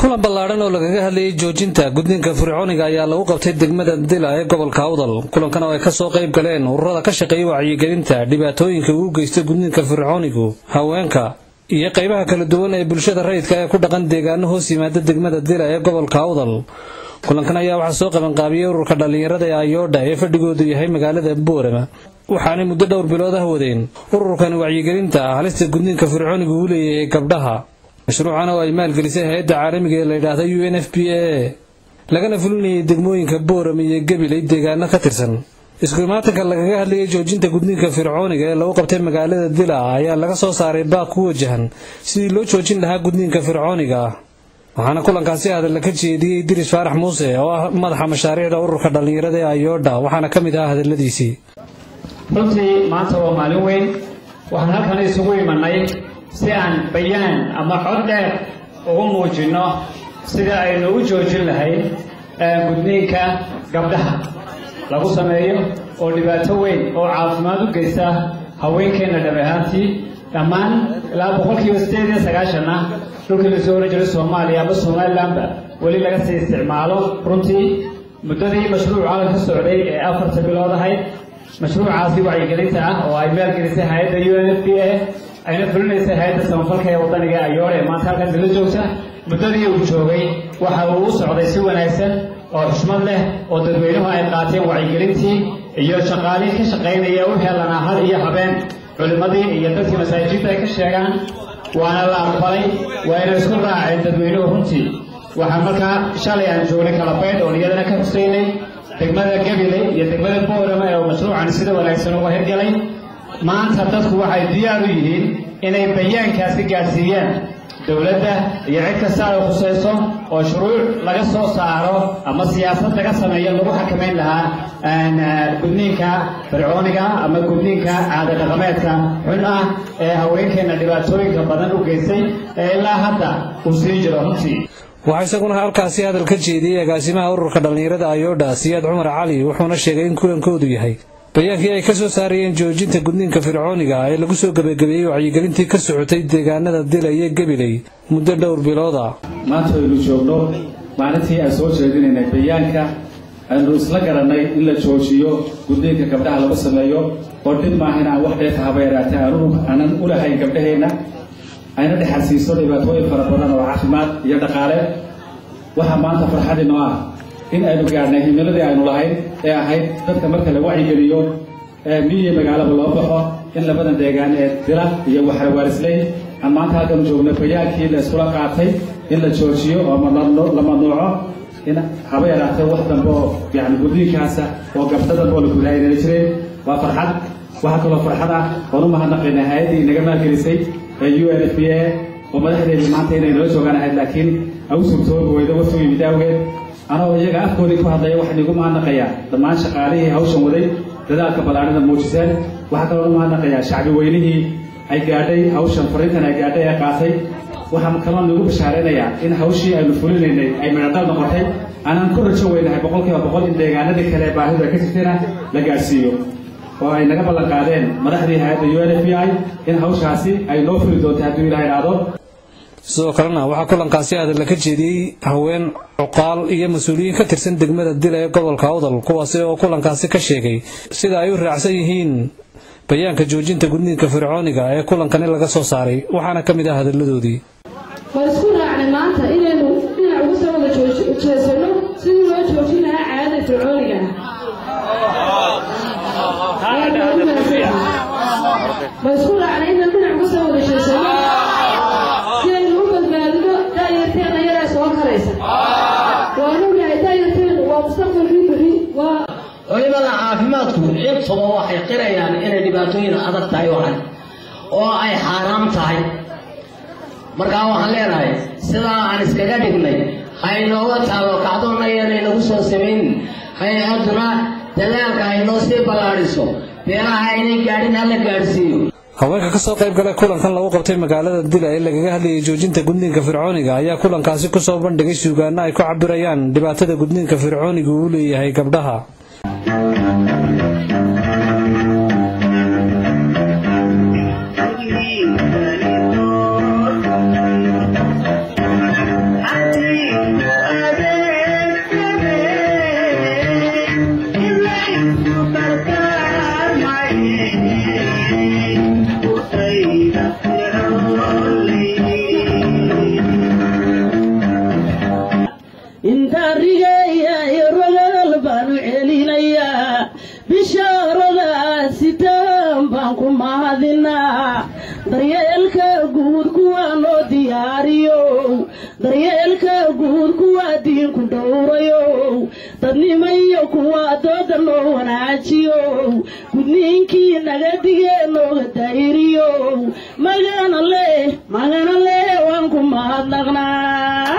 kulan ballaaran oo lagaga hadlayay joojinta gudniinka fircooniga ayaa lagu qabtay degmada Dila ee gobolka Awdal. Kulankan oo ay ka soo qayb galeen ururada ka shaqeeya wacyigelinta dhibaatooyinka uu geysto gudniinka fircoonigu, haweenka iyo qaybaha kala duwan ee bulshada rayidka ee ku dhaqan deegaano hoos yimaada degmada Dila ee gobolka Awdal. Kulankan ayaa waxa soo qaban qaabiyay ururka dhalinyarada ee Ayodha ee fadhigoodu yahay magaalada Boorama, waxaana muddo dhowr bilood ah wadeen ururkan wacyigelinta halista gudniinka fircoonigu u leeyahay gabdhaha. مشروعان oo ay maalgelisay hay'adda caalamiga ee la yiraahdo UNFPA lagana fulinayay degmooyinka Boorama iyo Gabiley deegaano ka tirsan. Isku imaatinka lagaga hadlayay joojinta gudniinka fircooniga ee lagu qabtay magaalada Dila ayaa laga soo saaray baaq ku wajahan sidii loo joojin lahaa gudniinka fircooniga. waxaana kulankaasi hadal ka jeediyay Idris Faarax Muuse oo ah madaxa mashaariicda ururka dhalinyarada ee Ayodha, waxaana kamid ah hadaladiisii. runtii maanta waa maalin weyn, waxaan halkan isugu imanay si aan bayaan ama cod dheer ugu muujino sida aynu u joojin lahayn gudniinka gabdhaha lagu sameeyo oo dhibaato weyn oo caafimaad u geysta haweenkeena dhabahaantii dhammaan ilaa 98% dhulkii la soo rajay Soomaaliya ama Somalilandba wali laga sii isticmaalo. runtii muddadii mashruuca ka socday ee 4 bilood ahayd mashruucaasi wacyigelinta ah oo ay maalgelisay hay'adda UNFPA ayna fulinaysa hay'adda samafalka ee wadaniga Ayodha ee maanta halkan dila joogta. muddadii uu joogay waxa uu u socday si wanaagsan oo xushmad leh oo dadweynuhu ay qaateen wacyigelintii iyo shaqaalihii ka shaqaynaya u helanaa hal iyo habeen culimadii iyo dadkii masaajidda ay ka sheegaan waana la aqbalay, waana isku raaceen dadweynuhu. runtii waxaa markaa shalay aan joognay Kalabeed oo iyadana ka xuseynay degmada Gabiley iyo degmada Boorama ee mashruucan sida wanaagsan uga hirgalay. maanta dadku waxay diyaar u yihiin inay bayaankaasi gaarsiiyaan dawladda iyo cid kasta oo khusayso oo shuruuc laga soo saaro ama siyaasad laga sameeyo lagu xakameyn lahaa gudniinka fircooniga ama gudniinka caado dhaqameedka xun ah ee haweenkeena dhibaatooyinka badan u geystay ee ilaa hadda uu sii jiro. runtii waxaa isaguna halkaasi hadal ka jeediyay agaasimaha ururka dhalinyarada Ayodha Siyaad Cumar Cali, wuxuuna sheegay in kulankoodu yahay bayaankii ay ka soo saarayeen joojinta gudniinka fircooniga ee lagu soo gabagabeeyay wacyigelintii ka socotay deegaanada Dila iyo Gabiley muddo dhowr bilood ah. maanta aynu joogno maalintii ay soo jeedinayna bayaanka aynu isla garanay in la joojiyo gudniinka gabdhaha lagu sameeyo oo dhib maahan aan wax dheef habeeraatay aanan u lahayn gabdhaheena ayna dhaxalsiiso dhibaatooyin fara badan oo caafimaad iyo dhaqaale. waxaa maanta farxad inoo ah in aynu gaarnay himiladii aynu lahayn ee ahayd dadka marka la wacyigeliyo miyiga magaalada loo baxo in labadan deegaan ee Dila iyo Waxrawarisley aan maanta halkan joogno bayaankii la isula qaatay in la joojiyo oo la mamnuuco in habeeraatay wax dambe oo gudniinkaasa oo gabdhaha oo la gudaynay jireen. waa farxad. waxaa kaloo farxad ah oo u mahadnaqaynaa hay'addii naga maalgelisay UNFPA oo madaxdeedii maanta inay nala joogaan ahayd laakiin aw suurtoobi weydo waqti yimid awgeed anoo iyaga afkoodii ku hadlaya waxaan igu mahadnaqayaa dhammaan shaqaalihii hawshan waday dadaalka ballaaran muujiseen. waxaa kaloo u mahadnaqayaa shacbi weynihii ay gaadhay hawshan fariintan ay gaadhay ee qaatay. waxaan kaloo nagu bashaaraynayaa in hawshii aynu fulinaynay ay midhodhal noqotay. aanan ku rajo weynahay 100% in deegaanadii kale ee baahida ka jirtayna la gaarsiiyo oo ay naga ballan qaadeen madaxdii hay'adda UNFPA in hawshaasi ay noo fuli doonto haddii Ilaahay raado. sidoo kalena waxaa kulankaasi hadal ka jeediyay haween cuqaal iyo mas'uuliyiin ka tirsan degmada Dila ee gobolka Awdal, kuwaas oo kulankaasi ka sheegay sida ay u raacsan yihiin bayaanka joojinta gudniinka fircooniga ee kulankan laga soo saaray. waxaana kamid ah hadaladoodii. ma isku raacnay maanta inaynu dhinac uga soo wada jeesano sidii loo joojin lahaa caadada fircooniga. ma isku raacnay inaynu dhinac uga soo wada jeesano culimada caafimaadku intaba waxay qirayaan inay dhibaatooyin adag tahay oo ay xaaraam tahay. markaa waxaan leenahay sidaa aan iskaga dhignay haynooga taalo kacdoonayana inagu soo samayn hay-aduna dadaalka haynoo sii ballaadhiso beelaha aynay gaadhin hala gaadhsiiyo. haweenka ka soo qayb galay kulankan lagu qabtay magaalada Dila ee lagaga hadlayay joojinta gudniinka fircooniga ayaa kulankaasi ku soo bandhigay suugaano ay ku cabirayaan dhibaatada gudniinka fircooniga uu leeyahay gabdhaha. Happy daryeelka guud kuwa diinku dhowrayo dadnimayo kuwa dooda loo wanaajiyo gudniinkii naga digee nooga daahiriyo magana leh waan ku mahadnaqnaa.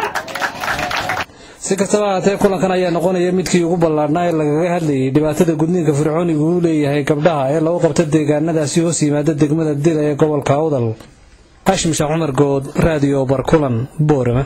si kastaba haatee kulankan ayaa noqonaya midkii ugu ballaadhnaa ee lagaga hadlayay dhibaatada gudniinka fircoonigu uu leeyahay gabdhaha ee lagu qabta deegaanadaasi hoos yimaada degmada Dila ee gobolka Awdal. Hashim Sheekh Cumar Good, Radio Barkulan, Boorama.